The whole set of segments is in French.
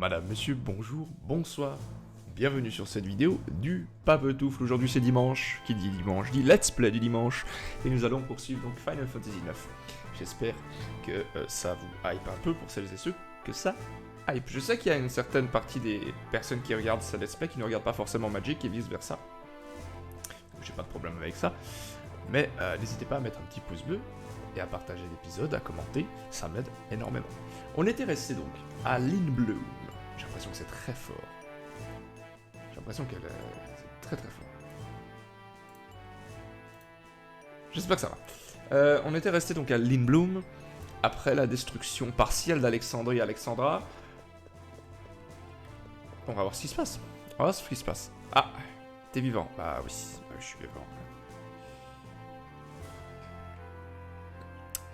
madame, monsieur, bonjour, bonsoir. Bienvenue sur cette vidéo du Papetoufle. Aujourd'hui c'est dimanche, qui dit dimanche dit let's play du dimanche. Et nous allons poursuivre donc Final Fantasy IX. J'espère que ça vous hype un peu pour celles et ceux que ça hype. Je sais qu'il y a une certaine partie des personnes qui regardent ce let's play qui ne regardent pas forcément Magic et vice versa. J'ai pas de problème avec ça. Mais n'hésitez pas à mettre un petit pouce bleu et à partager l'épisode, à commenter, ça m'aide énormément. On était resté donc à Lindblum. J'ai l'impression que c'est très fort. J'ai l'impression qu'elle est très très fort. J'espère que ça va. On était resté donc à Lindblum, après la destruction partielle d'Alexandrie et Alexandra. On va voir ce qui se passe. On va voir ce qui se passe. Ah, t'es vivant. Bah oui, je suis vivant.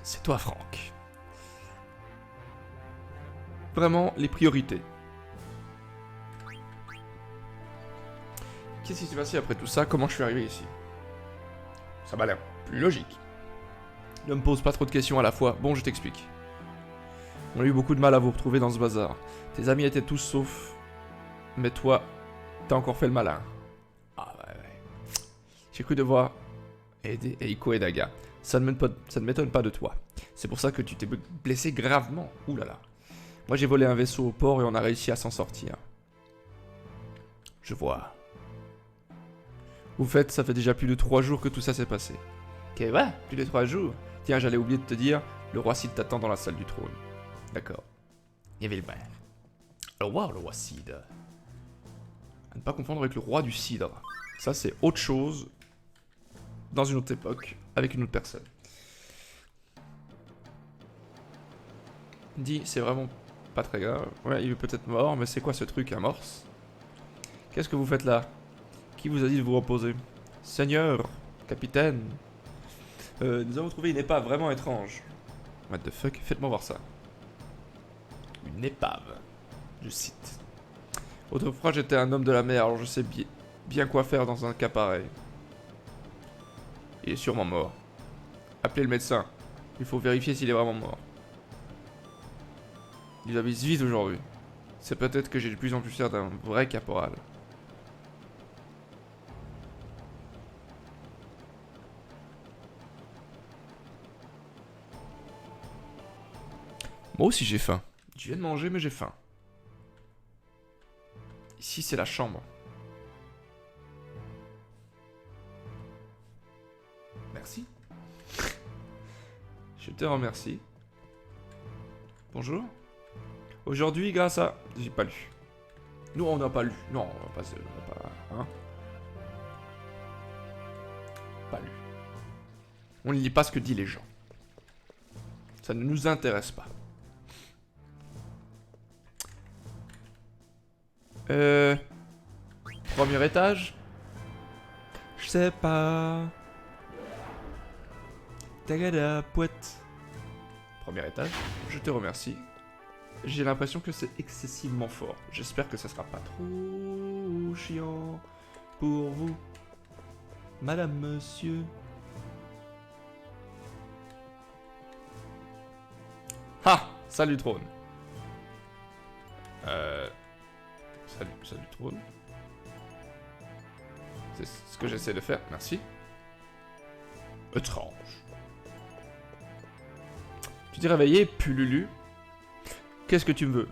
C'est toi, Franck. Vraiment, les priorités. Qu'est-ce qui s'est passé après tout ça? Comment je suis arrivé ici? Ça m'a l'air plus logique. Ne me pose pas trop de questions à la fois. Bon, je t'explique. On a eu beaucoup de mal à vous retrouver dans ce bazar. Tes amis étaient tous saufs. Mais toi, t'as encore fait le malin. Ah ouais. J'ai cru devoir aider Eiko et Daga. Ça ne m'étonne pas de toi. C'est pour ça que tu t'es blessé gravement. Ouh là là. Moi j'ai volé un vaisseau au port et on a réussi à s'en sortir. Je vois. Au fait, ça fait déjà plus de 3 jours que tout ça s'est passé. Ok, ouais, plus de 3 jours. Tiens, j'allais oublier de te dire, le roi Cid t'attend dans la salle du trône. D'accord. Il y avait le maire. Le roi Cid. À ne pas confondre avec le roi du cidre. Ça c'est autre chose. Dans une autre époque, avec une autre personne. Dit, c'est vraiment pas très grave. Ouais, il est peut-être mort, mais c'est quoi ce truc, amorce? Qu'est-ce que vous faites là? Qui vous a dit de vous reposer? Seigneur, capitaine. Nous avons trouvé une épave vraiment étrange. What the fuck? Faites-moi voir ça. Une épave. Je cite. Autrefois, j'étais un homme de la mer, alors je sais bien quoi faire dans un cas pareil. Il est sûrement mort. Appelez le médecin. Il faut vérifier s'il est vraiment mort. Ils avisent vite aujourd'hui. C'est peut-être que j'ai de plus en plus l'air d'un vrai caporal. Moi aussi j'ai faim. Je viens de manger mais j'ai faim. Ici c'est la chambre. Merci. Je te remercie. Bonjour. Aujourd'hui, grâce à... J'ai pas lu. Nous, on n'a pas lu. Non, on n'a pas... Hein? Pas lu. On ne lit pas ce que disent les gens. Ça ne nous intéresse pas. Premier étage? Je sais pas... Tagada, poète. Premier étage, je te remercie. J'ai l'impression que c'est excessivement fort. J'espère que ça sera pas trop chiant pour vous. Madame, monsieur. Ah! Salut trône. Salut trône. C'est ce que j'essaie de faire, merci. Étrange. Tu t'es réveillé, Pululu. Qu'est-ce que tu me veux?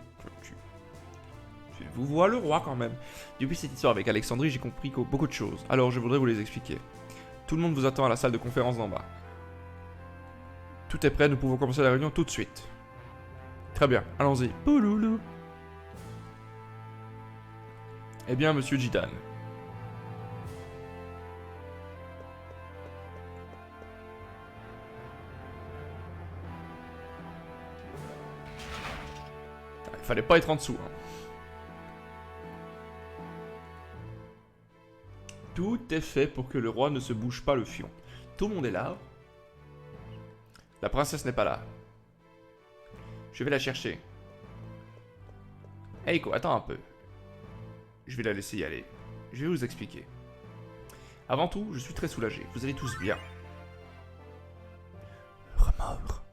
Je vous vois le roi quand même. Depuis cette histoire avec Alexandrie, j'ai compris beaucoup de choses. Alors je voudrais vous les expliquer. Tout le monde vous attend à la salle de conférence d'en bas. Tout est prêt, nous pouvons commencer la réunion tout de suite. Très bien, allons-y. Pouloulou. Eh bien, monsieur Jidan. Il fallait pas être en dessous. Hein. Tout est fait pour que le roi ne se bouge pas le fion. Tout le monde est là. La princesse n'est pas là. Je vais la chercher. Eiko, attends un peu. Je vais la laisser y aller. Je vais vous expliquer. Avant tout, je suis très soulagé. Vous allez tous bien. Remords.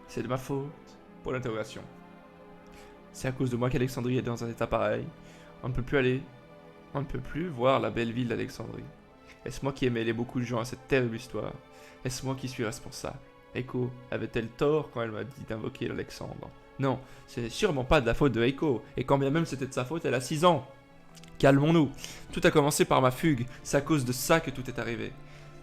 C'est de ma faute. Pour l'interrogation. C'est à cause de moi qu'Alexandrie est dans un état pareil. On ne peut plus aller. On ne peut plus voir la belle ville d'Alexandrie. Est-ce moi qui ai mêlé beaucoup de gens à cette terrible histoire? Est-ce moi qui suis responsable? Echo avait-elle tort quand elle m'a dit d'invoquer l'Alexandre? Non, ce n'est sûrement pas de la faute de Echo, et quand bien même c'était de sa faute, elle a 6 ans. Calmons-nous. Tout a commencé par ma fugue, c'est à cause de ça que tout est arrivé.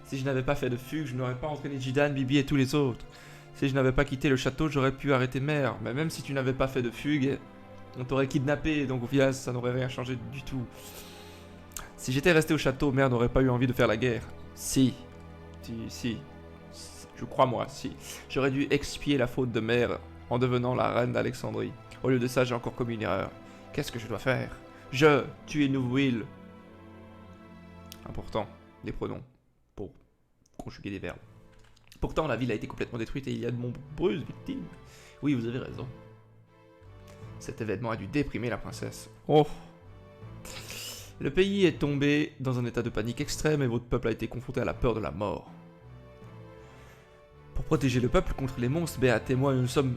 Si je n'avais pas fait de fugue, je n'aurais pas entraîné Jidan, Bibi et tous les autres. Si je n'avais pas quitté le château, j'aurais pu arrêter Mère, mais même si tu n'avais pas fait de fugue, on t'aurait kidnappé, donc au final ça n'aurait rien changé du tout. Si j'étais resté au château, Mère n'aurait pas eu envie de faire la guerre. Si. Je crois moi, si. J'aurais dû expier la faute de Mère en devenant la reine d'Alexandrie. Au lieu de ça, j'ai encore commis une erreur. Qu'est-ce que je dois faire? Tu es Will. Important, les pronoms, pour conjuguer des verbes. Pourtant, la ville a été complètement détruite et il y a de nombreuses victimes. Oui, vous avez raison. Cet événement a dû déprimer la princesse. Oh. Le pays est tombé dans un état de panique extrême et votre peuple a été confronté à la peur de la mort. Pour protéger le peuple contre les monstres, Beat et moi nous sommes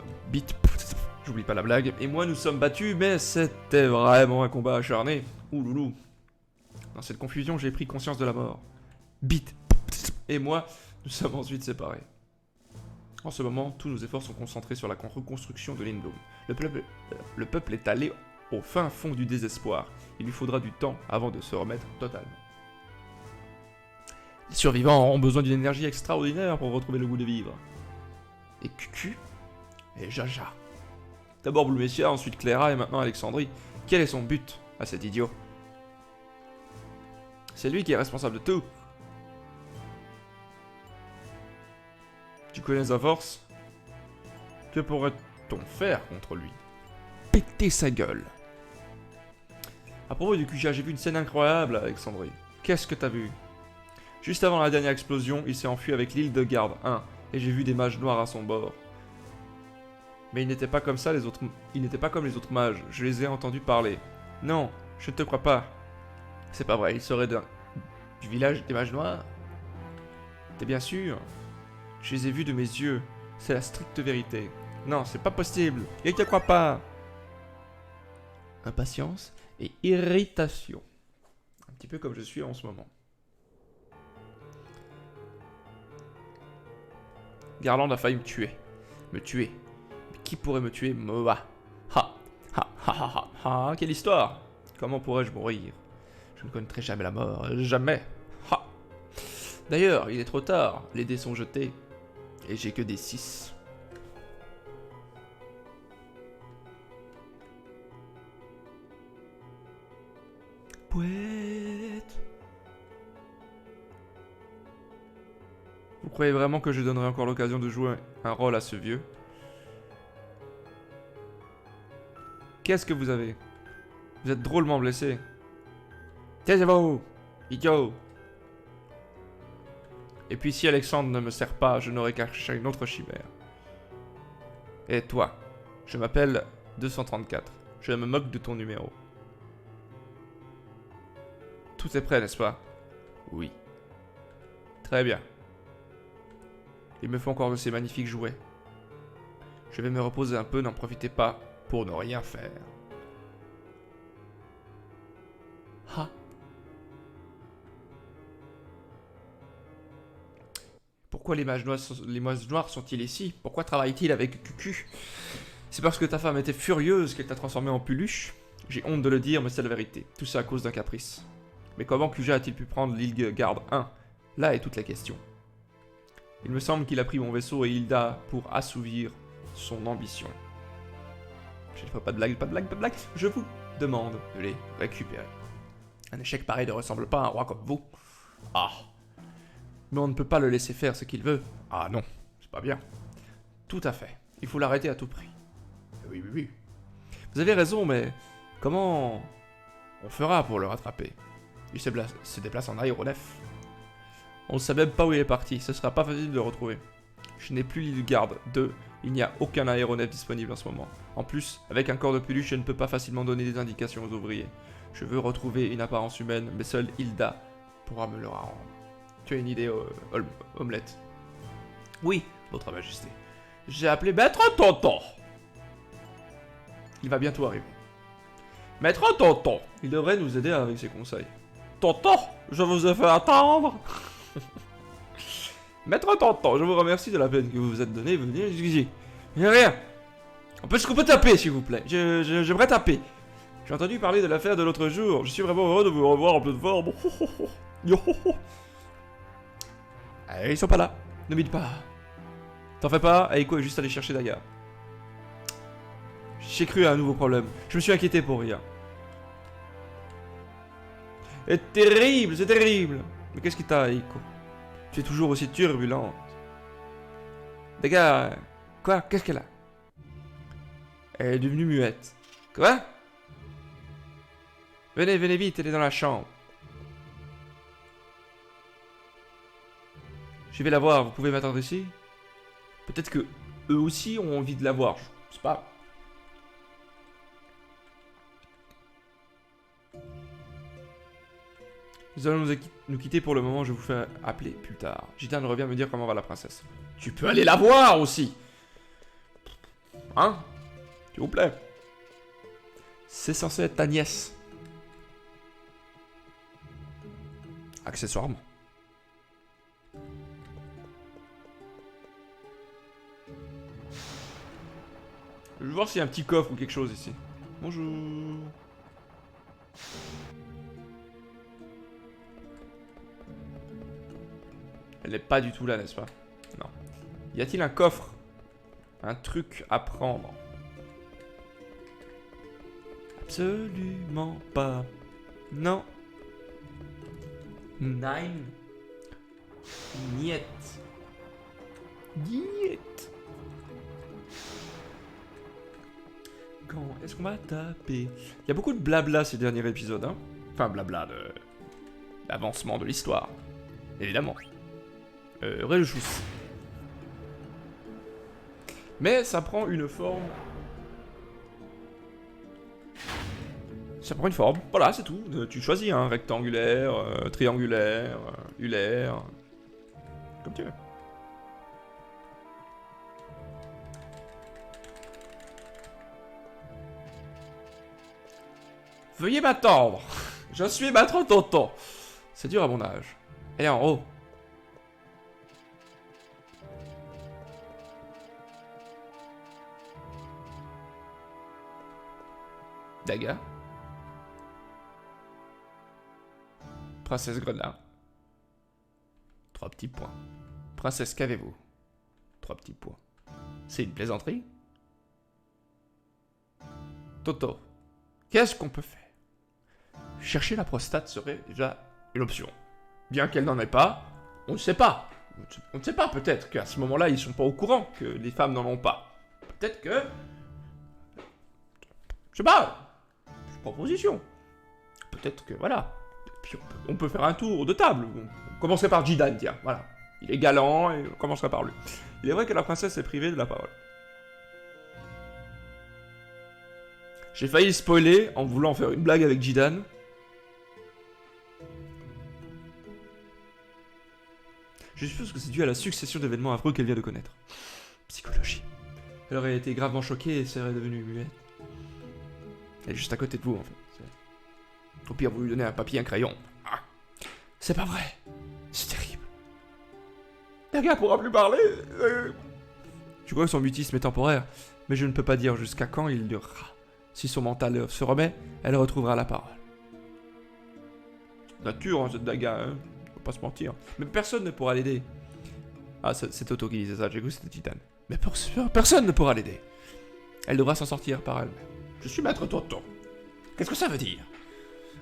j'oublie pas la blague, et moi nous sommes battus, mais c'était vraiment un combat acharné. Ouh loulou. Dans cette confusion, j'ai pris conscience de la mort. Beat et moi, nous sommes ensuite séparés. En ce moment, tous nos efforts sont concentrés sur la reconstruction de Lindblum. Le peuple est allé au fin fond du désespoir. Il lui faudra du temps avant de se remettre totalement. Les survivants auront besoin d'une énergie extraordinaire pour retrouver le goût de vivre. Et Cucu et Jaja. D'abord Blumessia, ensuite Clara et maintenant Alexandrie. Quel est son but à cet idiot? C'est lui qui est responsable de tout. Tu connais sa force? Que pourrait-on faire contre lui? Péter sa gueule. À propos du QG, j'ai vu une scène incroyable, Alexandrie. Qu'est-ce que t'as vu? Juste avant la dernière explosion, il s'est enfui avec l'île de Garde 1, et j'ai vu des mages noirs à son bord. Mais il n'était pas comme ça les autres... Il n'était pas comme les autres mages, je les ai entendus parler. Non, je ne te crois pas. C'est pas vrai, il serait du village des mages noirs? T'es bien sûr? Je les ai vus de mes yeux, c'est la stricte vérité. Non, c'est pas possible, il te croit pas. Impatience et irritation. Un petit peu comme je suis en ce moment. Garland a failli me tuer. Me tuer. Mais qui pourrait me tuer? Moi. Ha. Ha ha ha ha ha. Quelle histoire? Comment pourrais-je mourir? Je ne connaîtrai jamais la mort. Jamais. Ha. D'ailleurs, il est trop tard. Les dés sont jetés. Et j'ai que des 6. Poète. Vous croyez vraiment que je donnerai encore l'occasion de jouer un rôle à ce vieux? Qu'est-ce que vous avez? Vous êtes drôlement blessé. Taisez-vous, idiot! Et puis si Alexandre ne me sert pas, je n'aurai qu'à chercher une autre chimère. Et toi, je m'appelle 234. Je me moque de ton numéro. Tout est prêt, n'est-ce pas? Oui. Très bien. Il me faut encore de ces magnifiques jouets. Je vais me reposer un peu, n'en profitez pas pour ne rien faire. Ah. Pourquoi les mages noirs sont-ils ici? Pourquoi travaillent-ils avec Cucu? C'est parce que ta femme était furieuse qu'elle t'a transformé en Peluche? J'ai honte de le dire, mais c'est la vérité. Tout ça à cause d'un caprice. Mais comment Kuja a-t-il pu prendre l'île Garde 1? Là est toute la question. Il me semble qu'il a pris mon vaisseau et Hilda pour assouvir son ambition. Je ne ferai pas de blague, pas de blague, pas de blague. Je vous demande de les récupérer. Un échec pareil ne ressemble pas à un roi comme vous. Ah. Mais on ne peut pas le laisser faire ce qu'il veut. Ah non, c'est pas bien. Tout à fait. Il faut l'arrêter à tout prix. Oui, oui, oui. Vous avez raison, mais comment on fera pour le rattraper? Il se déplace en aéronef. On ne sait même pas où il est parti, ce sera pas facile de le retrouver. Je n'ai plus l'île de Garde 2, il n'y a aucun aéronef disponible en ce moment. En plus, avec un corps de peluche, je ne peux pas facilement donner des indications aux ouvriers. Je veux retrouver une apparence humaine, mais seule Hilda pourra me le rendre. Tu as une idée, Omelette? Oui, votre majesté. J'ai appelé Maître Tonton. Il va bientôt arriver. Maître Tonton, il devrait nous aider avec ses conseils. Tonton, je vous ai fait attendre. Maître Tonton, je vous remercie de la peine que vous vous êtes donnée. Venez excuser. Il n'y a rien. Est-ce qu'on peut taper, s'il vous plaît? J'aimerais taper. J'ai entendu parler de l'affaire de l'autre jour. Je suis vraiment heureux de vous revoir en pleine forme. Ils sont pas là. Ne m'aide pas. T'en fais pas, Aiko est juste allé chercher Daga. J'ai cru à un nouveau problème. Je me suis inquiété pour rien. C'est terrible, c'est terrible. Mais qu'est-ce qui t'a, Aiko? Tu es toujours aussi turbulente. Daga, quoi? Qu'est-ce qu'elle a? Elle est devenue muette. Quoi? Venez, venez vite, elle est dans la chambre. Je vais la voir, vous pouvez m'attendre ici? Peut-être que eux aussi ont envie de la voir, je sais pas. Nous allons nous quitter pour le moment, je vous fais appeler plus tard. Jidan revient me dire comment va la princesse. Tu peux aller la voir aussi! Hein? S'il vous plaît. C'est censé être ta nièce. Accessoirement. Je vais voir s'il y a un petit coffre ou quelque chose ici. Bonjour. Elle n'est pas du tout là, n'est-ce pas? Non. Y a-t-il un coffre? Un truc à prendre? Absolument pas. Non. Nine. Niet. Niet. Quand est-ce qu'on va taper? Il y a beaucoup de blabla ces derniers épisodes, hein. Enfin, blabla de... l'avancement de l'histoire. Évidemment. Réjouis. Mais ça prend une forme... Ça prend une forme. Voilà, c'est tout. Tu choisis, hein. Rectangulaire, triangulaire, ulaire. Comme tu veux. Veuillez m'attendre. Je suis maître Tonton. C'est dur à mon âge. Elle est en haut. Daga. Princesse Grenat. 3 petits points. Princesse, qu'avez-vous? 3 petits points. C'est une plaisanterie? Toto. Qu'est-ce qu'on peut faire? Chercher la prostate serait déjà une option. Bien qu'elle n'en ait pas, on ne sait pas. On ne sait pas, peut-être qu'à ce moment-là, ils sont pas au courant que les femmes n'en ont pas. Peut-être que... Je sais pas. C'est une proposition. Peut-être que, voilà. Et puis on peut faire un tour de table. On commencerait par Jidan, tiens, voilà. Il est galant et on commencerait par lui. Il est vrai que la princesse est privée de la parole. J'ai failli spoiler en voulant faire une blague avec Jidan. Je suppose que c'est dû à la succession d'événements affreux qu'elle vient de connaître. Psychologie. Elle aurait été gravement choquée et serait devenue muette. Elle est juste à côté de vous, en fait. Au pire, vous lui donnez un papier, un crayon. Ah. C'est pas vrai. C'est terrible. Daga pourra plus parler. Je crois que son mutisme est temporaire, mais je ne peux pas dire jusqu'à quand il durera. Si son mental se remet, elle retrouvera la parole. Nature, hein, cette Daga, hein. Faut pas se mentir. Mais personne ne pourra l'aider. Ah, c'est Toto qui disait ça, j'ai cru que c'était Titan. Mais personne ne pourra l'aider. Elle devra s'en sortir par elle-même. Je suis maître Toto. Qu'est-ce que ça veut dire?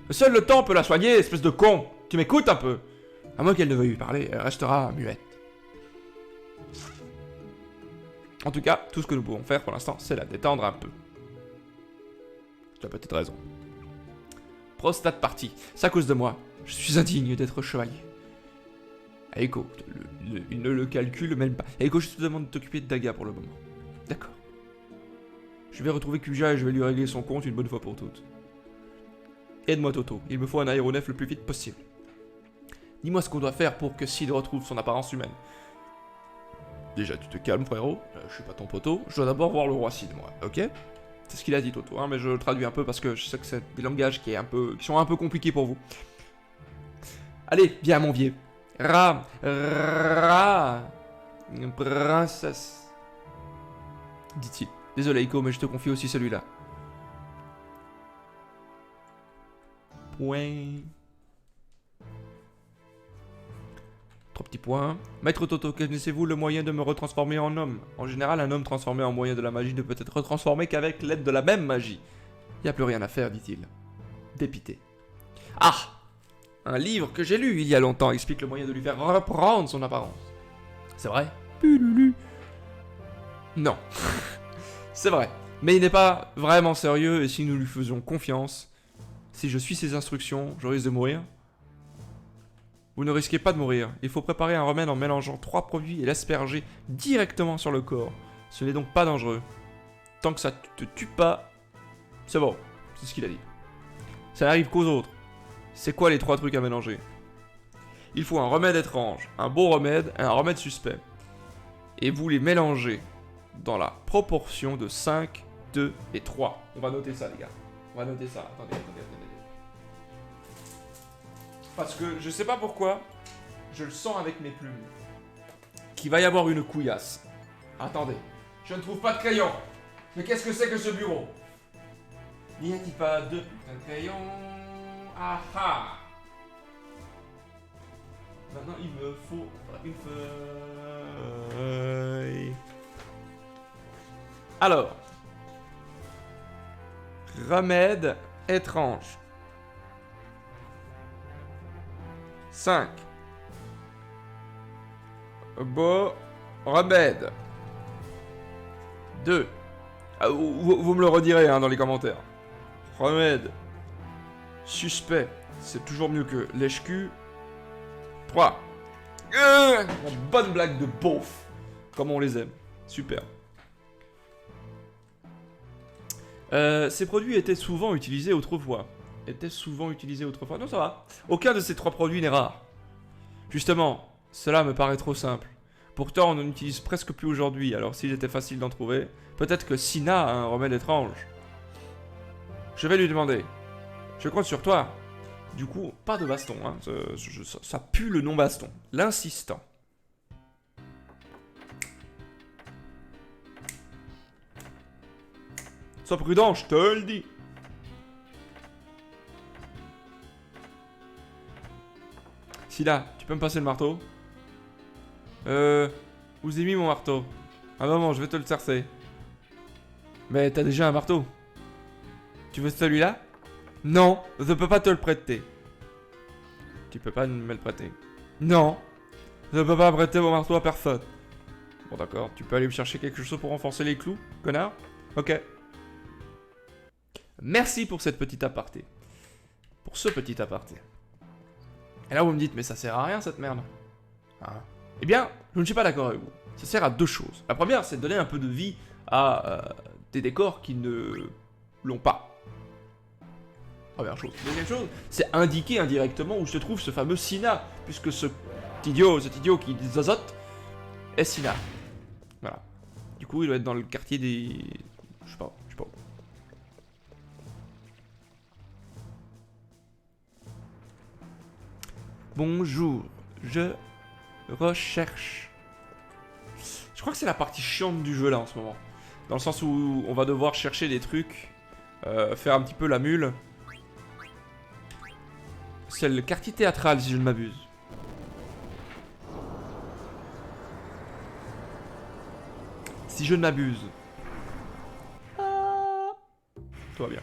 Seul le temps peut la soigner, espèce de con. Tu m'écoutes un peu? À moins qu'elle ne veuille parler, elle restera muette. En tout cas, tout ce que nous pouvons faire pour l'instant, c'est la détendre un peu. Tu as peut-être raison. Prostate partie. C'est à cause de moi. Je suis indigne d'être chevalier. Aiko, il ne le calcule même pas. Aiko, je te demande de t'occuper de Daga pour le moment. D'accord. Je vais retrouver Kuja et je vais lui régler son compte une bonne fois pour toutes. Aide-moi Toto, il me faut un aéronef le plus vite possible. Dis-moi ce qu'on doit faire pour que Sid retrouve son apparence humaine. Déjà, tu te calmes, frérot. Je suis pas ton poteau. Je dois d'abord voir le roi Cid, moi, ok? C'est ce qu'il a dit, Toto, hein, mais je le traduis un peu parce que je sais que c'est des langages qui sont un peu compliqués pour vous. Allez, viens, mon vieux. Princesse. Dit-il. Désolé, Iko, mais je te confie aussi celui-là. Point. 3 petits points. Maître Toto, connaissez-vous le moyen de me retransformer en homme? En général, un homme transformé en moyen de la magie ne peut être retransformé qu'avec l'aide de la même magie. Y a plus rien à faire, dit-il. Dépité. Ah! Un livre que j'ai lu il y a longtemps explique le moyen de lui faire reprendre son apparence. C'est vrai? Pululu. Non. C'est vrai. Mais il n'est pas vraiment sérieux et si nous lui faisions confiance, si je suis ses instructions, je risque de mourir. Vous ne risquez pas de mourir. Il faut préparer un remède en mélangeant 3 produits et l'asperger directement sur le corps. Ce n'est donc pas dangereux. Tant que ça te tue pas, c'est bon. C'est ce qu'il a dit. Ça n'arrive qu'aux autres. C'est quoi les 3 trucs à mélanger? Il faut un remède étrange, un bon remède et un remède suspect. Et vous les mélangez dans la proportion de 5, 2 et 3. On va noter ça, les gars. On va noter ça. Attendez. Parce que je sais pas pourquoi, je le sens avec mes plumes, qu'il va y avoir une couillasse. Attendez, je ne trouve pas de crayon. Mais qu'est-ce que c'est que ce bureau? N'y a-t-il pas de putain de crayon? Ah ah! Maintenant il me faut une feuille. Alors, remède étrange. 5. Beau remède. 2. Ah, vous me le redirez hein, dans les commentaires. Remède. Suspect. C'est toujours mieux que lèche-cul. 3. Une bonne blague de beauf. Comme on les aime. Super. Ces produits étaient souvent utilisés autrefois. Non, ça va. Aucun de ces 3 produits n'est rare. Justement, cela me paraît trop simple. Pourtant, on n'en utilise presque plus aujourd'hui, alors s'il était facile d'en trouver, peut-être que Sina a un remède étrange. Je vais lui demander. Je compte sur toi. Du coup, pas de baston, hein. Ça pue le non-baston. L'insistant. Sois prudent, je te le dis. Sina, tu peux me passer le marteau? Où j'ai mis mon marteau? Un moment, je vais te le chercher. Mais t'as déjà un marteau. Tu veux celui-là? Non, je peux pas te le prêter. Tu peux pas me le prêter? Non, je peux pas prêter mon marteau à personne. Bon d'accord, tu peux aller me chercher quelque chose pour renforcer les clous, connard? Ok. Merci pour cette petite aparté. Pour ce petit aparté. Et là vous me dites, mais ça sert à rien cette merde. Hein? Eh bien, je ne suis pas d'accord avec vous. Ça sert à 2 choses. La première, c'est de donner un peu de vie à des décors qui ne l'ont pas. Première chose. Deuxième chose, c'est indiquer indirectement où se trouve ce fameux Sina, puisque cet idiot qui zazote est Sina. Voilà. Du coup, il doit être dans le quartier des... Je sais pas où. Bonjour, je recherche. Je crois que c'est la partie chiante du jeu là en ce moment. Dans le sens où on va devoir chercher des trucs, faire un petit peu la mule. C'est le quartier théâtral si je ne m'abuse. Si je ne m'abuse. Tout va bien.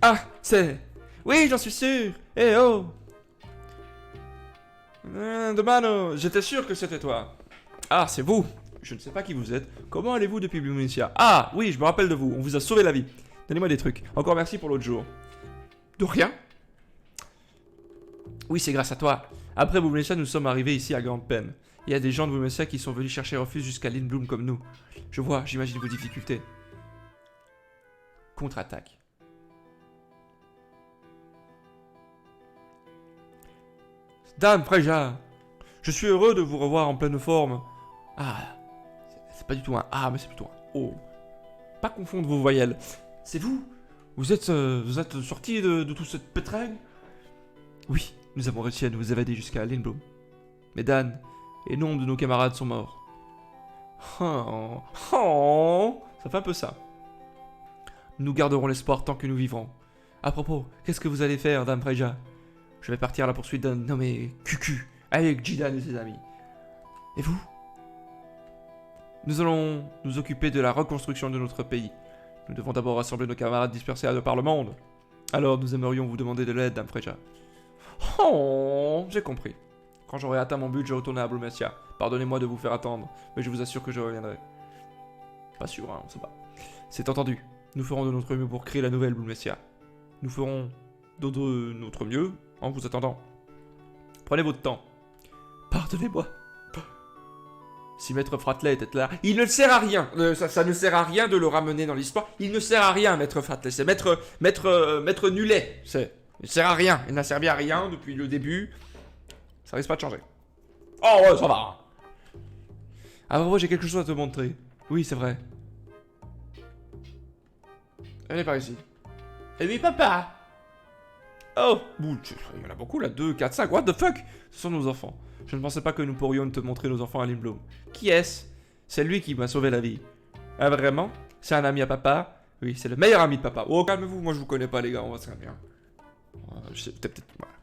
Ah, c'est... Oui, j'en suis sûr. Eh oh. De mano, j'étais sûr que c'était toi. Ah, c'est vous. Je ne sais pas qui vous êtes. Comment allez-vous depuis Blumencia? Ah, oui, je me rappelle de vous. On vous a sauvé la vie. Donnez-moi des trucs. Encore merci pour l'autre jour. De rien. Oui, c'est grâce à toi. Après Blumencia, nous sommes arrivés ici à grande peine. Il y a des gens de Blumessia qui sont venus chercher refuge jusqu'à Lindblum comme nous. Je vois, j'imagine vos difficultés. Contre-attaque. Dame Freja, je suis heureux de vous revoir en pleine forme. Ah, c'est pas du tout un A, mais c'est plutôt un O. Pas confondre vos voyelles. C'est vous? Vous êtes sorti de toute cette pétringue? Oui, nous avons réussi à nous évader jusqu'à Lindblum. Mais Dan et nombre de nos camarades sont morts. Oh, oh, ça fait un peu ça. Nous garderons l'espoir tant que nous vivrons. À propos, qu'est-ce que vous allez faire, Dame Freja? Je vais partir à la poursuite d'un nommé Cucu, avec Jidan et ses amis. Et vous? Nous allons nous occuper de la reconstruction de notre pays. Nous devons d'abord rassembler nos camarades dispersés de par le monde. Alors nous aimerions vous demander de l'aide, Dame Freja. Oh, j'ai compris. Quand j'aurai atteint mon but, je retournerai à Blumessia. Pardonnez-moi de vous faire attendre, mais je vous assure que je reviendrai. Pas sûr, hein, on sait pas. C'est entendu. Nous ferons de notre mieux pour créer la nouvelle Blumessia. Nous ferons de notre mieux en vous attendant. Prenez votre temps. Pardonnez-moi. Si Maître Fratley était là, il ne sert à rien. Ça ne sert à rien de le ramener dans l'histoire. Il ne sert à rien, Maître Fratley. C'est Maître Nulet. Il ne sert à rien. Il n'a servi à rien depuis le début. Ça risque pas de changer. Oh ouais, ça va. Ah moi j'ai quelque chose à te montrer. Oui, c'est vrai. Elle est par ici. Et oui, papa. Oh, il y en a beaucoup là, 2, 4, 5, what the fuck? Ce sont nos enfants. Je ne pensais pas que nous pourrions te montrer nos enfants à Lindblum. Qui est-ce? C'est lui qui m'a sauvé la vie. Ah vraiment? C'est un ami à papa? Oui, c'est le meilleur ami de papa. Oh, calmez-vous, moi je vous connais pas les gars, on va se calmer. Peut-être... Voilà.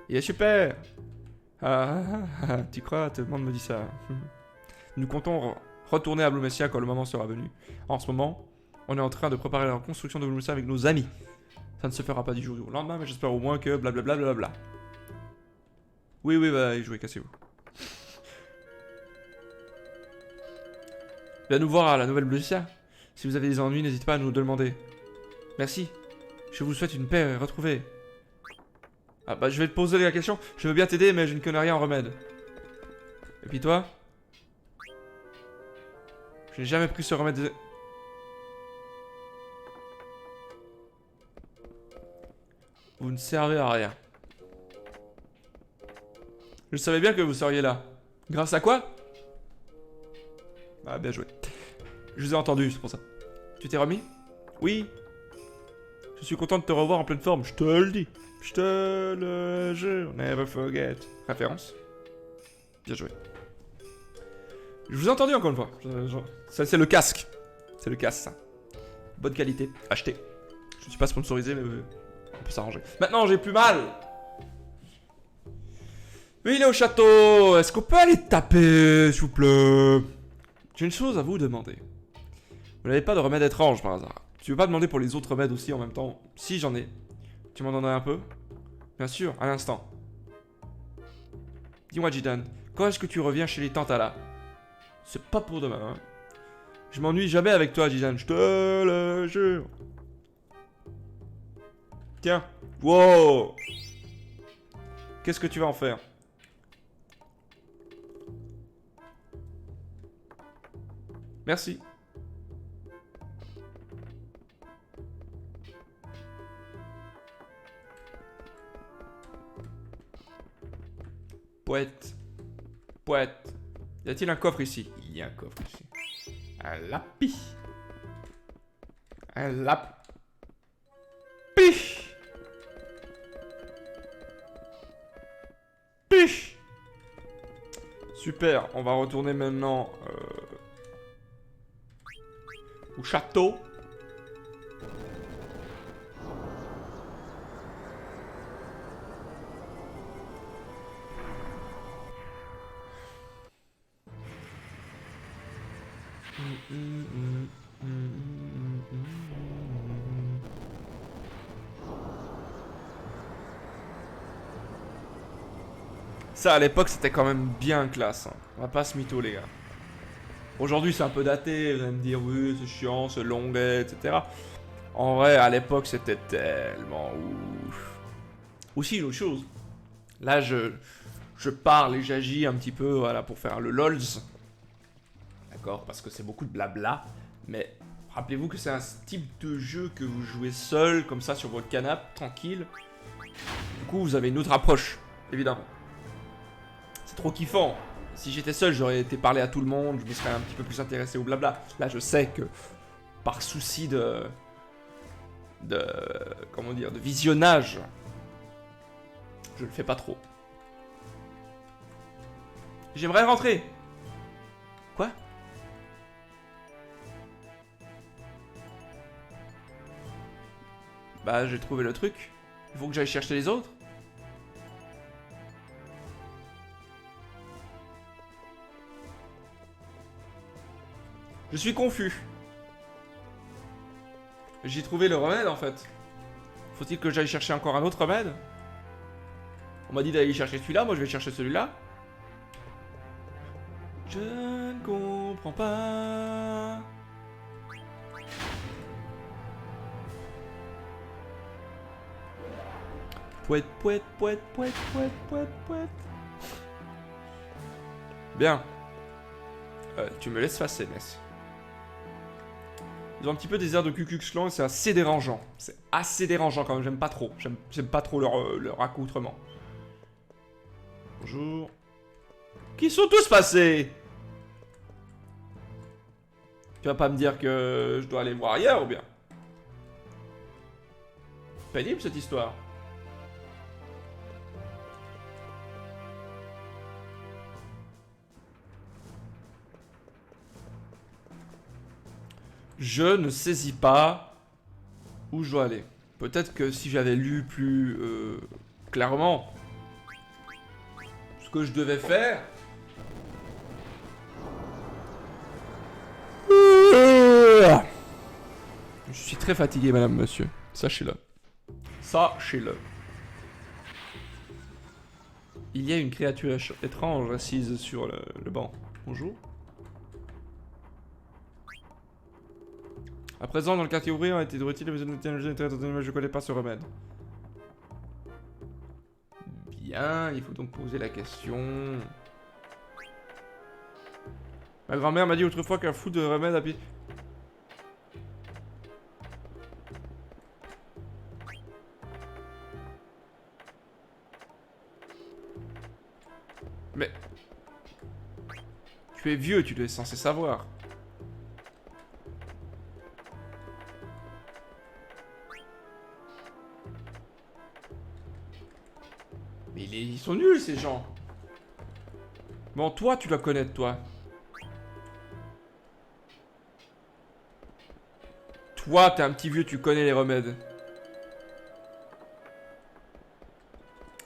Il est super. Tu crois? Tout le monde me dit ça. Nous comptons retourner à Blumessia quand le moment sera venu. En ce moment, on est en train de préparer la reconstruction de Blumessia avec nos amis. Ça ne se fera pas du jour au lendemain, mais j'espère au moins que blablabla. Bla. Oui, bah, jouez, cassez-vous. Viens nous voir à la nouvelle Blumessia. Si vous avez des ennuis, n'hésitez pas à nous le demander. Merci. Je vous souhaite une paix retrouvée. Ah bah je vais te poser la question. Je veux bien t'aider, mais je ne connais rien en remède. Et puis toi? Je n'ai jamais pris ce remède. Vous ne servez à rien. Je savais bien que vous seriez là. Grâce à quoi? Ah, bien joué. Je vous ai entendu, c'est pour ça. Tu t'es remis? Oui. Je suis content de te revoir en pleine forme, je te le dis. Je te le jure, never forget. Référence? Bien joué. Je vous ai entendu encore une fois. Ça, c'est le casque. C'est le casque, ça. Bonne qualité. Acheté. Je ne suis pas sponsorisé, mais on peut s'arranger. Maintenant, j'ai plus mal. Oui, il est au château. Est-ce qu'on peut aller taper, s'il vous plaît? J'ai une chose à vous demander. Vous n'avez pas de remède étrange par hasard? Tu veux pas demander pour les autres remèdes aussi en même temps? Si, j'en ai. Tu m'en donnerais un peu? Bien sûr, à l'instant. Dis-moi, Jidan, quand est-ce que tu reviens chez les Tantala? C'est pas pour demain, hein. Je m'ennuie jamais avec toi, Jidan, je te le jure. Tiens. Wow. Qu'est-ce que tu vas en faire? Merci. Poète. Poète. Y a-t-il un coffre ici? Il y a un coffre ici. Un lapis. Un lapis. Pich. Super, on va retourner maintenant au château. Ça, à l'époque, c'était quand même bien classe. Hein. On va pas se mytho, les gars. Aujourd'hui, c'est un peu daté. Vous allez me dire, oui, c'est chiant, c'est longuet, etc. En vrai, à l'époque, c'était tellement ouf. Aussi, une autre chose. Là, je parle et j'agis un petit peu, voilà, pour faire le lols. D'accord, parce que c'est beaucoup de blabla. Mais rappelez-vous que c'est un type de jeu que vous jouez seul, comme ça, sur votre canapé, tranquille. Du coup, vous avez une autre approche, évidemment. C'est trop kiffant. Si j'étais seul, j'aurais été parler à tout le monde, je me serais un petit peu plus intéressé au blabla. Là, je sais que par souci comment dire, de visionnage, je le fais pas trop. J'aimerais rentrer. Quoi? Bah, j'ai trouvé le truc. Il faut que j'aille chercher les autres. Je suis confus. J'ai trouvé le remède en fait. Faut-il que j'aille chercher encore un autre remède? On m'a dit d'aller chercher celui-là, moi je vais chercher celui-là. Je ne comprends pas. Pouette, pouette, pouette, pouette, pouette, pouette, pouette. Bien. Tu me laisses passer, merci. Ils ont un petit peu des airs de Ku Klux Klan et c'est assez dérangeant. C'est assez dérangeant quand même, j'aime pas trop. J'aime pas trop leur accoutrement. Bonjour. Qui sont tous passés? Tu vas pas me dire que je dois aller voir ailleurs ou bien? Pénible cette histoire. Je ne saisis pas où je dois aller. Peut-être que si j'avais lu plus clairement ce que je devais faire. Je suis très fatigué, madame, monsieur. Sachez-le. Sachez-le. Il y a une créature étrange assise sur le banc. Bonjour. À présent, dans le quartier ouvrier, on a été utile, je connais pas ce remède. Bien, il faut donc poser la question. Ma grand-mère m'a dit autrefois qu'un fou de remède à pied. Mais... Tu es vieux, tu es censé savoir. Mais ils sont nuls, ces gens. Bon, toi, tu dois connaître, toi. Toi, t'es un petit vieux, tu connais les remèdes.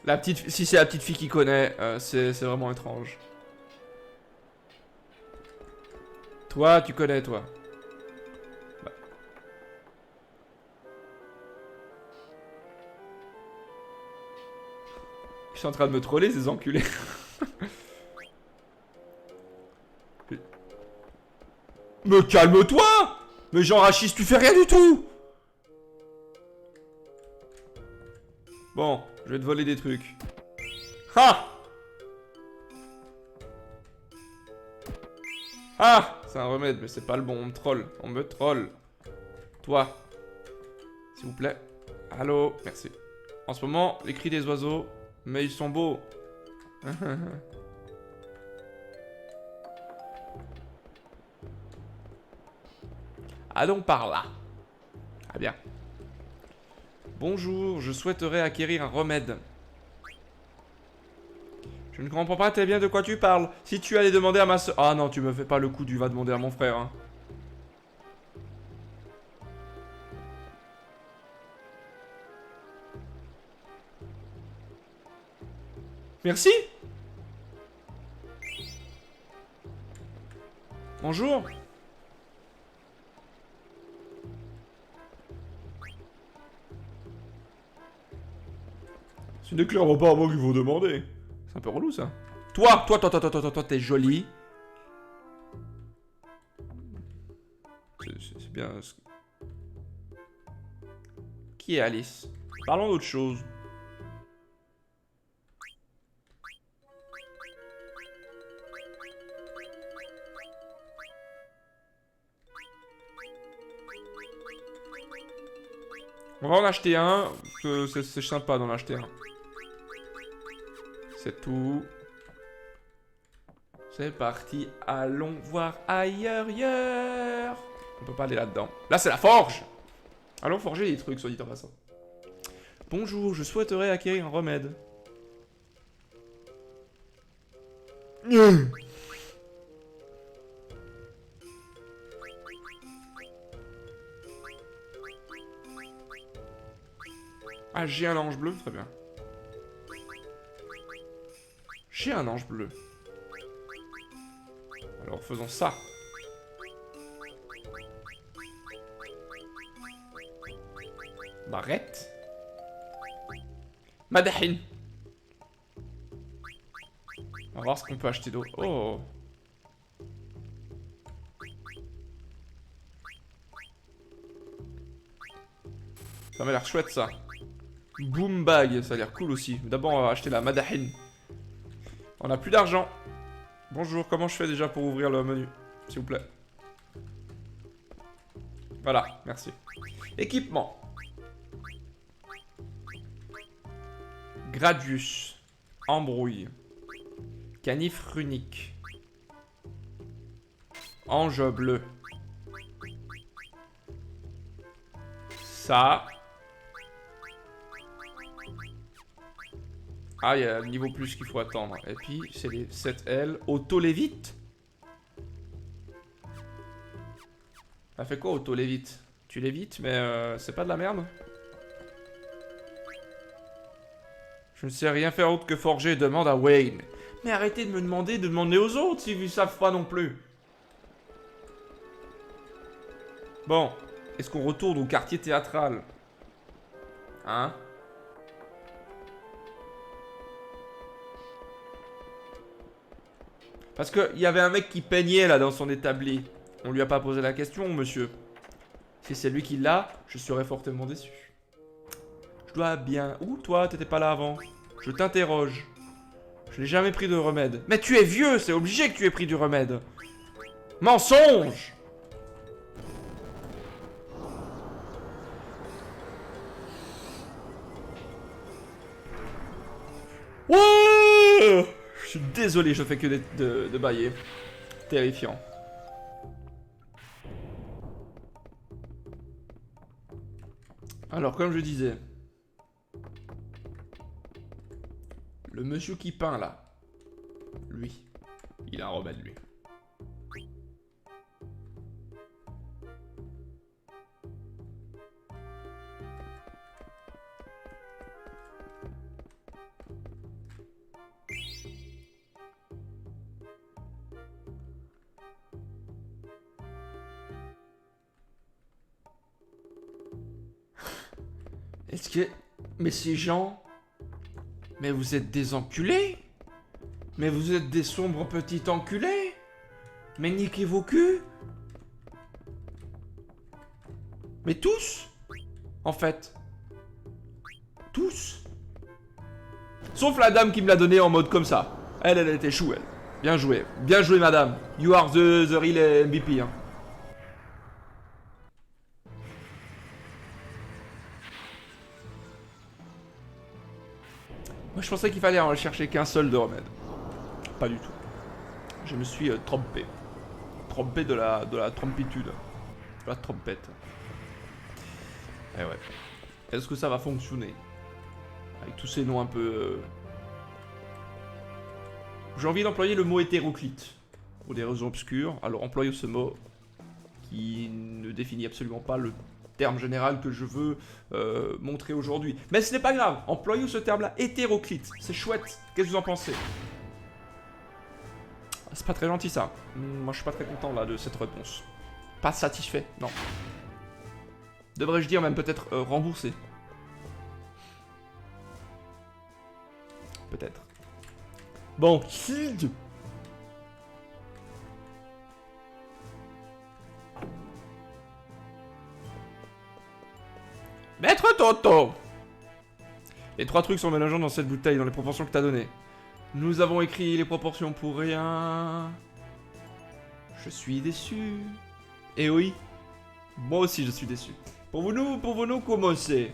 La petite... Si c'est la petite fille qui connaît, c'est vraiment étrange. Toi, tu connais, toi. Bah. Ils sont en train de me troller, ces enculés. Mais calme-toi! Mais Jean Rachis, tu fais rien du tout! Bon, je vais te voler des trucs. Ha! Ah! C'est un remède, mais c'est pas le bon, on me troll. On me troll. Toi. S'il vous plaît. Allô? Merci. En ce moment, les cris des oiseaux, mais ils sont beaux. Allons par là. Ah bien. Bonjour, je souhaiterais acquérir un remède. Je ne comprends pas très bien de quoi tu parles. Si tu allais demander à ma soeur... Ah non, tu me fais pas le coup du va demander à mon frère, hein. Merci. Bonjour. Ce n'est clairement pas à moi qu'il faut demander. C'est un peu relou, ça. Toi, t'es jolie. C'est bien... Qui est Alice? Parlons d'autre chose. On va en acheter un. C'est sympa d'en acheter un. C'est tout. C'est parti. Allons voir ailleurs. On peut pas aller là-dedans. Là, c'est la forge. Allons forger des trucs, soit dit en passant. Bonjour, je souhaiterais acquérir un remède. Ah, j'ai un ange bleu, très bien. J'ai un ange bleu. Alors faisons ça. Barrette. Madahin. On va voir ce qu'on peut acheter d'autre. Oh. Ça m'a l'air chouette ça. Boom bag, ça a l'air cool aussi. D'abord on va acheter la Madahin. On a plus d'argent. Bonjour, comment je fais déjà pour ouvrir le menu? S'il vous plaît. Voilà, merci. Équipement. Gradius. Embrouille. Canif runique. Ange bleu. Ça. Ah, il y a le niveau plus qu'il faut attendre. Et puis, c'est les 7L. Auto-lévite. Ça fait quoi, auto-lévite? Tu lévites, mais c'est pas de la merde? Je ne sais rien faire autre que forger, demande à Wayne. Mais arrêtez de me demander aux autres si ils savent pas non plus. Bon, est-ce qu'on retourne au quartier théâtral? Hein? Parce qu'il y avait un mec qui peignait là dans son établi. On lui a pas posé la question, monsieur. Si c'est lui qui l'a, je serais fortement déçu. Je dois bien... Où toi? T'étais pas là avant? Je t'interroge. Je n'ai jamais pris de remède. Mais tu es vieux, c'est obligé que tu aies pris du remède. Mensonge! Ouais! Je suis désolé, je fais que de bailler. Terrifiant. Alors, comme je disais... Le monsieur qui peint, là. Lui. Il a un remède, lui. Est-ce que... Mais ces gens... Mais vous êtes des enculés? Mais vous êtes des sombres petits enculés? Mais niquez vos culs? Mais tous? En fait. Tous? Sauf la dame qui me l'a donné en mode comme ça. Elle était chou, elle. Bien joué. Bien joué, madame. You are the real MVP, hein. Moi, je pensais qu'il fallait en chercher qu'un seul de remède. Pas du tout. Je me suis trompé. Trompé de la trompitude. De la trompette. Eh ouais. Est-ce que ça va fonctionner? Avec tous ces noms un peu... J'ai envie d'employer le mot hétéroclite. Pour des raisons obscures. Alors employons ce mot qui ne définit absolument pas le terme général que je veux montrer aujourd'hui. Mais ce n'est pas grave. Employons ce terme-là, hétéroclite. C'est chouette. Qu'est-ce que vous en pensez? C'est pas très gentil ça. Moi je suis pas très content là de cette réponse. Pas satisfait, non. Devrais-je dire même peut-être remboursé? Peut-être. Bon, Sid. Maître Toto. Les 3 trucs sont mélangeants dans cette bouteille, dans les proportions que t'as données. Nous avons écrit les proportions pour rien. Je suis déçu. Et oui, moi aussi je suis déçu. Pouvons-nous commencer?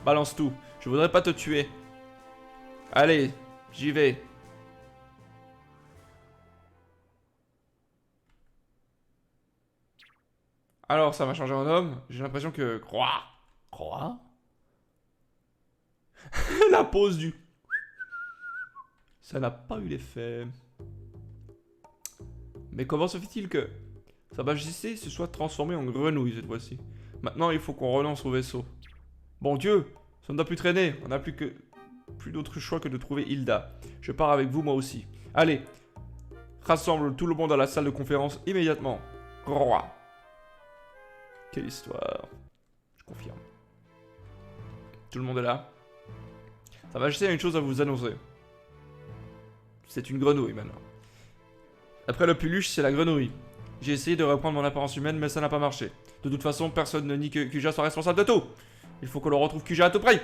Balance tout. Je voudrais pas te tuer. Allez, j'y vais. Alors, ça m'a changé en homme. J'ai l'impression que... Croix. La pause du... Ça n'a pas eu l'effet. Mais comment se fait-il que Sa Majesté se soit transformée en grenouille cette fois-ci? Maintenant, il faut qu'on relance au vaisseau. Bon Dieu, ça ne doit plus traîner. On n'a plus d'autre choix que de trouver Hilda. Je pars avec vous, moi aussi. Allez, rassemble tout le monde à la salle de conférence immédiatement. Roi. Quelle histoire. Je confirme. Tout le monde est là. Sa Majesté a une chose à vous annoncer. C'est une grenouille maintenant. Après le Puluche, c'est la grenouille. J'ai essayé de reprendre mon apparence humaine, mais ça n'a pas marché. De toute façon, personne ne nie que Kuja soit responsable de tout. Il faut que l'on retrouve Kuja à tout prix.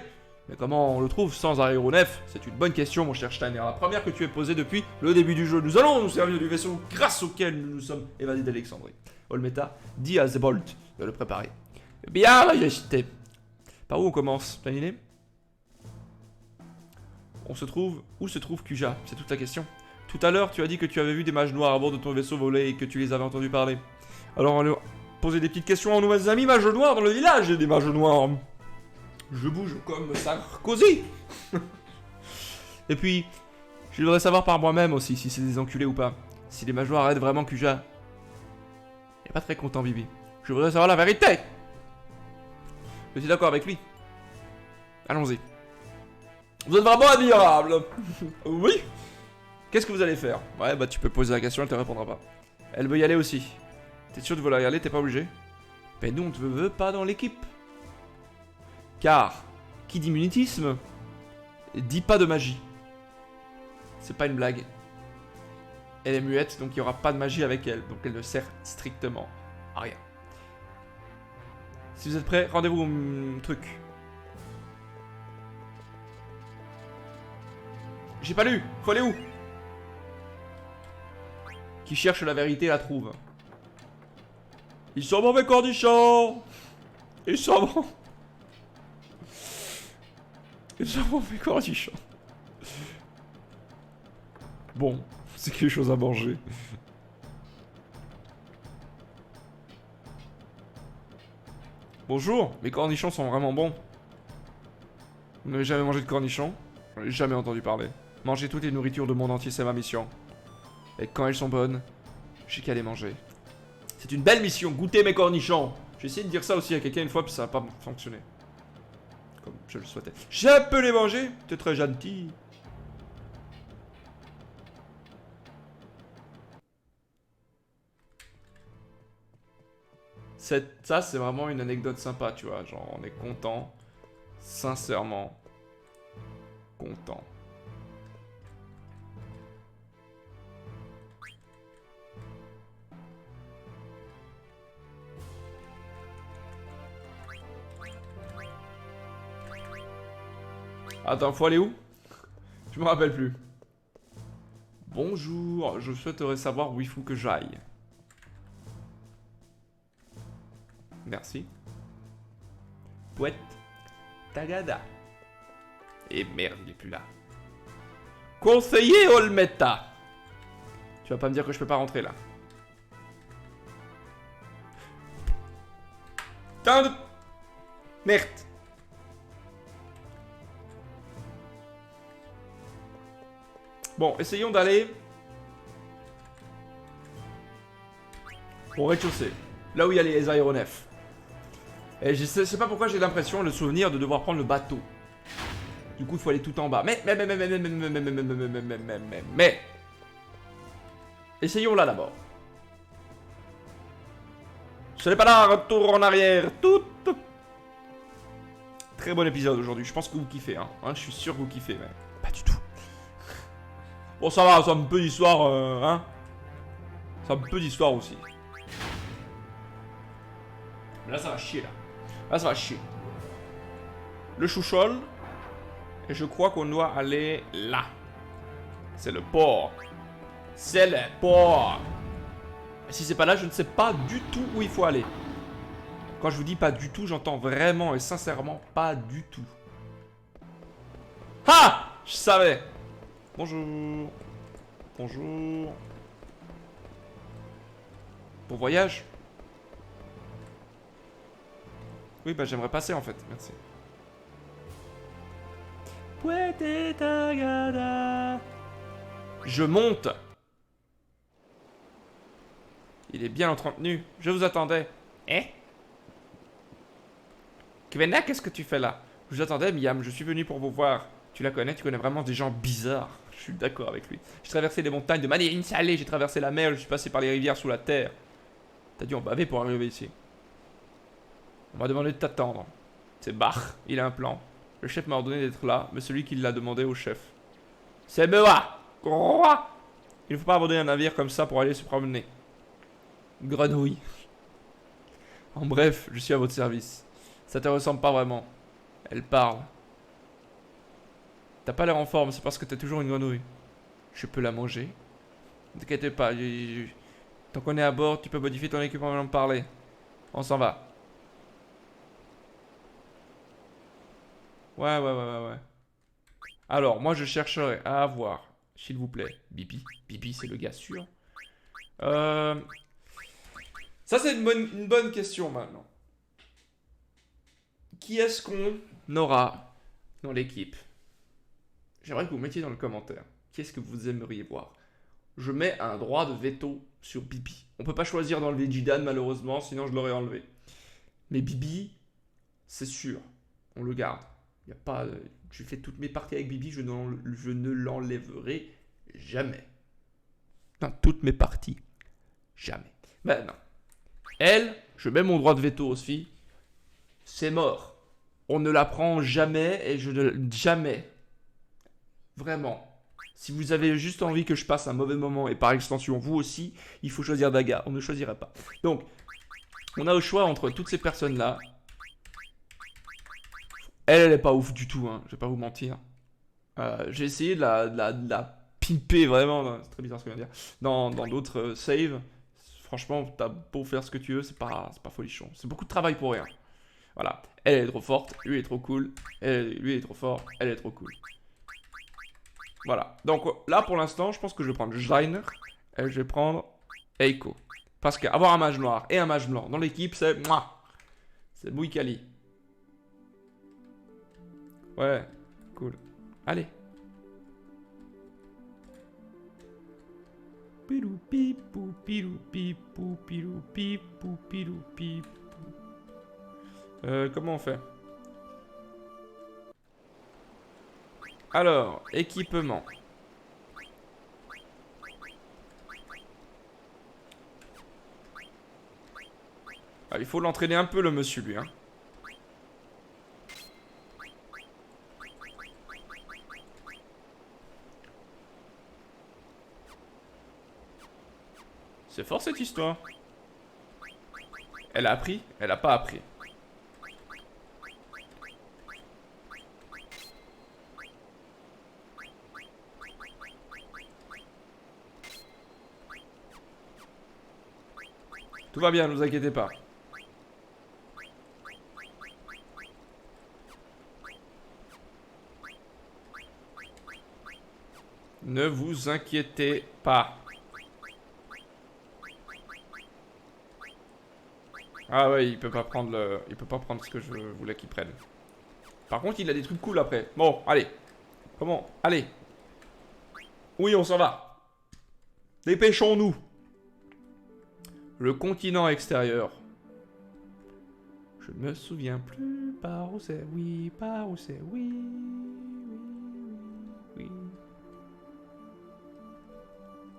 Mais comment on le trouve sans aéronef? C'est une bonne question, mon cher Steiner. La première que tu aies posée depuis le début du jeu. Nous allons nous servir du vaisseau grâce auquel nous nous sommes évadés d'Alexandrie. Olmeta dit à Zebolt de le préparer. Bien, Majesté. Par où on commence? T'as une idée? Où se trouve Kuja? C'est toute la question. Tout à l'heure, tu as dit que tu avais vu des mages noirs à bord de ton vaisseau volé et que tu les avais entendus parler. Alors, on va poser des petites questions à nos nouvelles amis mages noirs dans le village et des mages noirs. Je bouge comme Sarkozy. Et puis, je voudrais savoir par moi-même aussi si c'est des enculés ou pas. Si les mages noirs aident vraiment Kuja. Il est pas très content, Bibi. Je voudrais savoir la vérité. Je suis d'accord avec lui. Allons-y. Vous êtes vraiment admirable. Oui. Qu'est-ce que vous allez faire? Ouais, bah tu peux poser la question, elle te répondra pas. Elle veut y aller aussi. T'es sûr de vouloir y aller? T'es pas obligé? Mais nous, on te veut pas dans l'équipe. Car, qui dit munitisme, dit pas de magie. C'est pas une blague. Elle est muette, donc il n'y aura pas de magie avec elle. Donc elle ne sert strictement à rien. Si vous êtes prêts, rendez-vous au truc. J'ai pas lu. Faut aller où? Qui cherche la vérité la trouve. Ils sont mauvais cornichons. Ils sont bons. Ils sont mauvais cornichons. Bon, c'est quelque chose à manger. Bonjour, mes cornichons sont vraiment bons. Vous n'avez jamais mangé de cornichons? J'en ai jamais entendu parler. Manger toutes les nourritures du monde entier, c'est ma mission. Et quand elles sont bonnes, j'ai qu'à les manger. C'est une belle mission, goûter mes cornichons. J'ai essayé de dire ça aussi à quelqu'un une fois, puis ça n'a pas fonctionné. Comme je le souhaitais. Je peux les manger? T'es très gentil. Ça, c'est vraiment une anecdote sympa, tu vois. Genre, on est content. Sincèrement. Content. Attends, faut aller où? Je me rappelle plus. Bonjour, je souhaiterais savoir où il faut que j'aille. Merci. Pouette. Tagada. Et merde, il est plus là. Conseiller Olmeta. Tu vas pas me dire que je peux pas rentrer là. Putain de... Merde. Bon, essayons d'aller au rez-de-chaussée. Là où il y a les aéronefs. Et je sais pas pourquoi j'ai l'impression, le souvenir de devoir prendre le bateau. Du coup, il faut aller tout en bas. Mais... Essayons là d'abord. Ce n'est pas là, retour en arrière. Tout. Très bon épisode aujourd'hui. Je pense que vous kiffez, hein. Je suis sûr que vous kiffez, mais pas du tout. Bon, ça va, c'est un peu d'histoire, hein. C'est un peu d'histoire aussi. Mais là, ça va chier, là. Là, ça va chier. Le chouchol. Et je crois qu'on doit aller là. C'est le port. C'est le port. Et si c'est pas là, je ne sais pas du tout où il faut aller. Quand je vous dis pas du tout, j'entends vraiment et sincèrement pas du tout. Ah! Je savais. Bonjour. Bonjour. Bon voyage. Oui, bah j'aimerais passer en fait, merci. Puente Tagada. Je monte. Il est bien entretenu. Je vous attendais. Eh? Kvena, qu'est-ce que tu fais là? Je vous attendais, Miam. Je suis venu pour vous voir. Tu la connais? Tu connais vraiment des gens bizarres. Je suis d'accord avec lui. J'ai traversé les montagnes de Manine Salée. J'ai traversé la mer. Je suis passé par les rivières sous la terre. T'as dû en baver pour arriver ici. On m'a demandé de t'attendre. C'est Bach. Il a un plan. Le chef m'a ordonné d'être là, mais celui qui l'a demandé au chef. C'est moi! Il ne faut pas abandonner un navire comme ça pour aller se promener. Grenouille. En bref, je suis à votre service. Ça te ressemble pas vraiment. Elle parle. T'as pas l'air en forme, c'est parce que t'es toujours une grenouille. Je peux la manger? Ne t'inquiète pas, tant qu'on est à bord, tu peux modifier ton équipement avant de parler. On s'en va. Ouais. Alors, moi je chercherai à avoir, s'il vous plaît, Bibi. Bibi, c'est le gars sûr. Ça, c'est une bonne question maintenant. Qui est-ce qu'on aura dans l'équipe? J'aimerais que vous mettiez dans le commentaire. Qui est-ce que vous aimeriez voir? Je mets un droit de veto sur Bibi. On peut pas choisir d'enlever Jidan malheureusement, sinon je l'aurais enlevé. Mais Bibi, c'est sûr, on le garde. Y a pas, j'ai fait toutes mes parties avec Bibi, je ne l'enlèverai jamais. Dans toutes mes parties, jamais. Maintenant, elle, je mets mon droit de veto aussi. C'est mort. On ne la prend jamais et je ne jamais. Vraiment. Si vous avez juste envie que je passe un mauvais moment et par extension vous aussi, il faut choisir Daga. On ne choisira pas. Donc, on a au choix entre toutes ces personnes-là. Elle est pas ouf du tout, hein. Je vais pas vous mentir. J'ai essayé de la pimper vraiment. C'est très bizarre ce que je viens de dire. Dans d'autres saves. Franchement, t'as beau faire ce que tu veux, c'est pas folichon. C'est beaucoup de travail pour rien. Voilà. Elle est trop forte, lui est trop cool. Lui est trop fort, elle est trop cool. Voilà. Donc là, pour l'instant, je pense que je vais prendre Schreiner et je vais prendre Eiko. Parce qu'avoir un mage noir et un mage blanc dans l'équipe, c'est... C'est Bouikali. Ouais, cool. Allez. Pilou pipou, pilou pipou, pilou pipou, pilou pipou. Comment on fait? Alors, équipement. Ah, il faut l'entraîner un peu le monsieur lui, hein. C'est fort cette histoire. Elle a appris? Elle a pas appris. Tout va bien, ne vous inquiétez pas. Ne vous inquiétez pas. Ah ouais, il peut pas prendre ce que je voulais qu'il prenne. Par contre, il a des trucs cool après. Bon, allez. Comment? Allez. Oui, on s'en va. Dépêchons-nous. Le continent extérieur. Je ne me souviens plus par où c'est. Oui, par où c'est. Oui.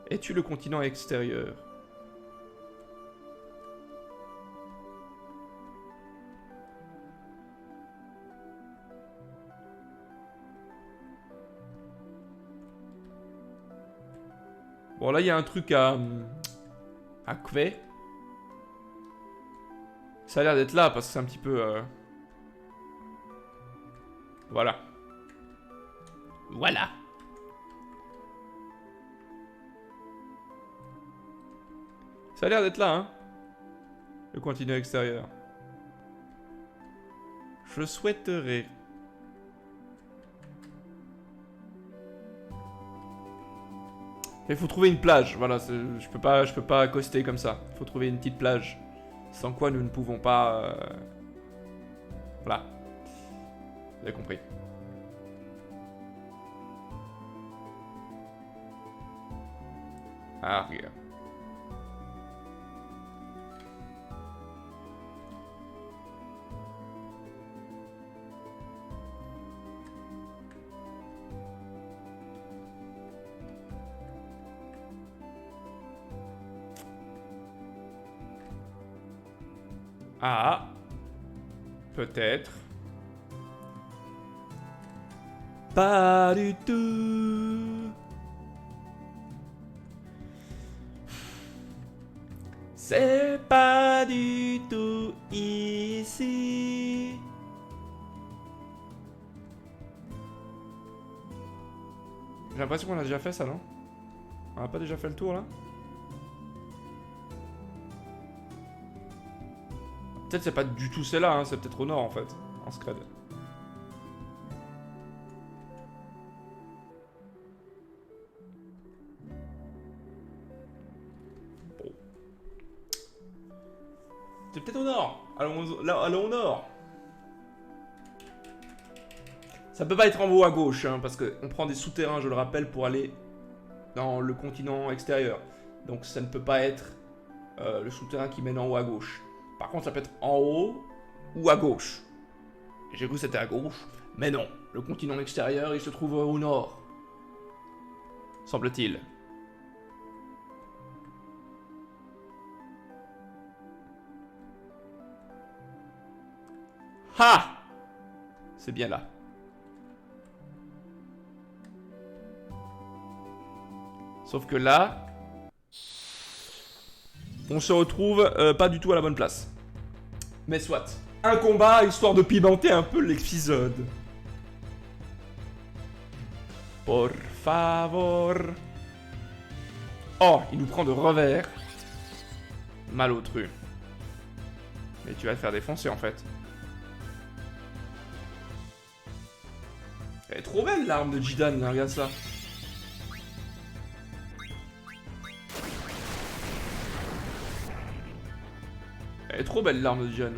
Es-tu le continent extérieur? Bon, là, il y a un truc à Kve. Ça a l'air d'être là, parce que c'est un petit peu... Voilà. Voilà. Ça a l'air d'être là, hein. Le continent extérieur. Je souhaiterais. Il faut trouver une plage, voilà, je peux pas accoster comme ça. Il faut trouver une petite plage. Sans quoi nous ne pouvons pas... Voilà. Vous avez compris. Ah, regarde. Ah, peut-être. Pas du tout. C'est pas du tout ici. J'ai l'impression qu'on a déjà fait ça, non? On a pas déjà fait le tour là? Peut-être c'est pas du tout celle-là, hein, c'est peut-être au nord en fait, en scred. Bon. C'est peut-être au nord. Allons au nord. Ça peut pas être en haut à gauche, hein, parce qu'on prend des souterrains, je le rappelle, pour aller dans le continent extérieur. Donc ça ne peut pas être le souterrain qui mène en haut à gauche. Par contre, ça peut être en haut ou à gauche. J'ai cru que c'était à gauche, mais non. Le continent extérieur, il se trouve au nord. Semble-t-il. Ha! C'est bien là. Sauf que là... on se retrouve pas du tout à la bonne place. Mais soit. Un combat, histoire de pimenter un peu l'épisode. Por favor. Oh, il nous prend de revers. Malotru. Mais tu vas te faire défoncer en fait. Elle est trop belle l'arme de Jidan, là, regarde ça. Elle est trop belle l'arme de Jidan.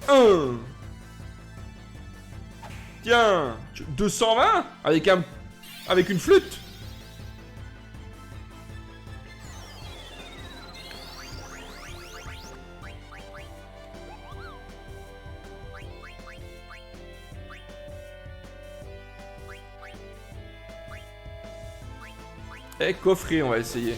1. Tiens, 220 avec une flûte. Et coffret, on va essayer.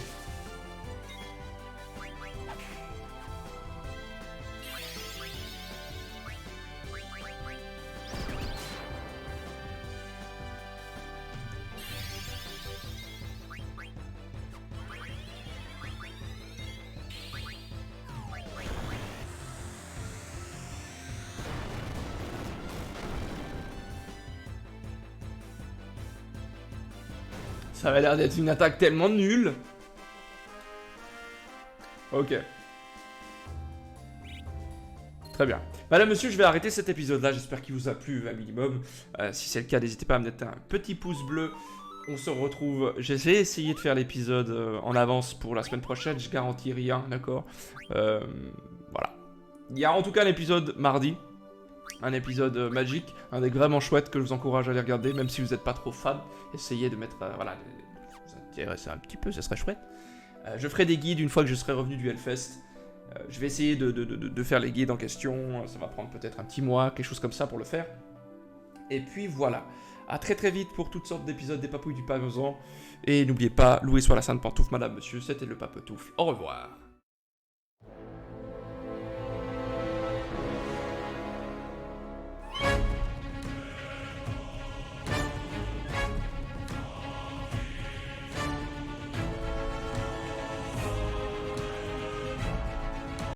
Ça avait l'air d'être une attaque tellement nulle. Ok. Très bien. Madame, monsieur, je vais arrêter cet épisode-là. J'espère qu'il vous a plu un minimum. Si c'est le cas, n'hésitez pas à me mettre un petit pouce bleu. On se retrouve... J'ai essayé de faire l'épisode en avance pour la semaine prochaine. Je garantis rien, d'accord. Voilà. Il y a en tout cas l'épisode mardi. Un épisode magique, un des vraiment chouettes que je vous encourage à aller regarder, même si vous n'êtes pas trop fan. Essayez de mettre, voilà, vous intéresser un petit peu, ce serait chouette. Je ferai des guides une fois que je serai revenu du Hellfest. Je vais essayer de faire les guides en question, ça va prendre peut-être un petit mois, quelque chose comme ça pour le faire. Et puis voilà, à très très vite pour toutes sortes d'épisodes des Papouilles du Pavezan. Et n'oubliez pas, louez sur la Sainte Pantoufle, madame, monsieur, c'était le Papetoufle. Au revoir.